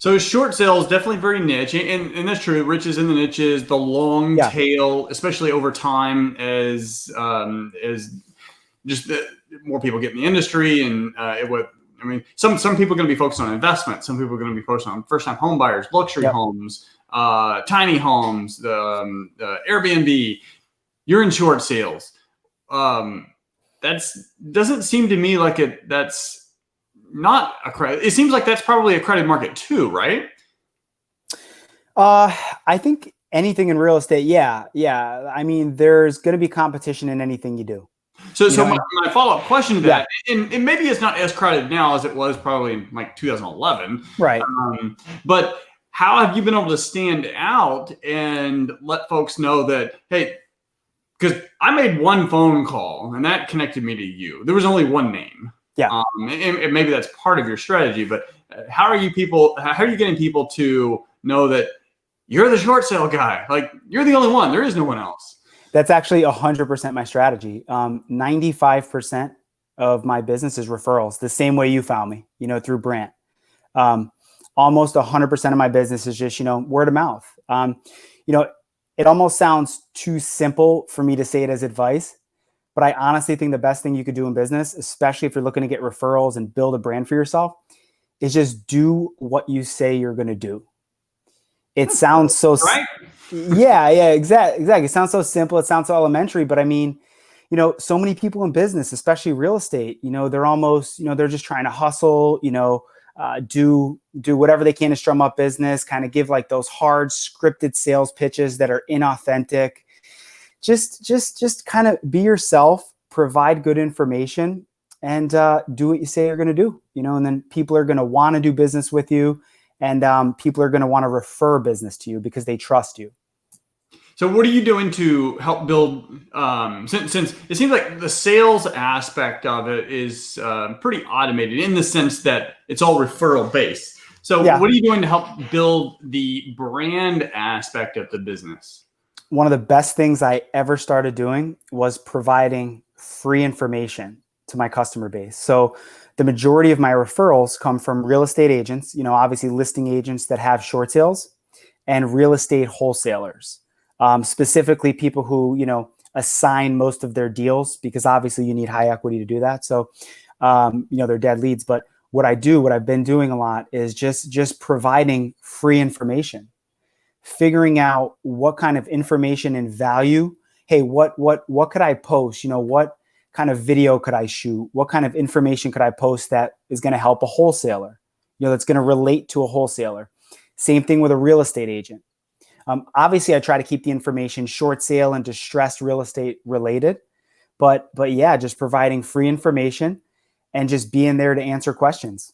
So short sale is definitely very niche, and that's true. Riches in the niches, the long Yeah. tail, especially over time, as just more people get in the industry, and it would. I mean, some people are going to be focused on investment. Some people are going to be focused on first time home buyers, luxury Yep. homes, tiny homes, the Airbnb. You're in short sales. That's doesn't seem to me like it. That's not a credit. It seems like that's probably a credit market too, right? I think anything in real estate, yeah. I mean, there's going to be competition in anything you do. So, You know, my follow up question to yeah, that, and maybe it's not as crowded now as it was probably in like 2011, right. but how have you been able to stand out and let folks know that, hey, because I made one phone call and that connected me to you. There was only one name. Yeah. And maybe that's part of your strategy, but how are you getting people to know that you're the short sale guy? Like you're the only one. There is no one else. That's actually 100% my strategy. 95% of my business is referrals, the same way you found me, through Brant. Almost 100% of my business is just, word of mouth. It almost sounds too simple for me to say it as advice, but I honestly think the best thing you could do in business, especially if you're looking to get referrals and build a brand for yourself, is just do what you say you're going to do. It sounds so, right? Yeah, exactly. It sounds so simple. It sounds so elementary, but I mean, so many people in business, especially real estate, they're almost, they're just trying to hustle, do whatever they can to strum up business, kind of give like those hard scripted sales pitches that are inauthentic. Just kind of be yourself, provide good information, and do what you say you're going to do, and then people are going to want to do business with you. And people are going to want to refer business to you because they trust you. So what are you doing to help build, since it seems like the sales aspect of it is pretty automated in the sense that it's all referral based. So what are you doing to help build the brand aspect of the business? One of the best things I ever started doing was providing free information to my customer base. So the majority of my referrals come from real estate agents, obviously listing agents that have short sales, and real estate wholesalers, specifically people who, assign most of their deals, because obviously you need high equity to do that. So, they're dead leads. But what I've been doing a lot is just providing free information, figuring out what kind of information and value. Hey, what could I post? What kind of video could I shoot? What kind of information could I post that is going to help a wholesaler? That's going to relate to a wholesaler. Same thing with a real estate agent. Obviously, I try to keep the information short sale and distressed real estate related, but yeah, just providing free information and just being there to answer questions.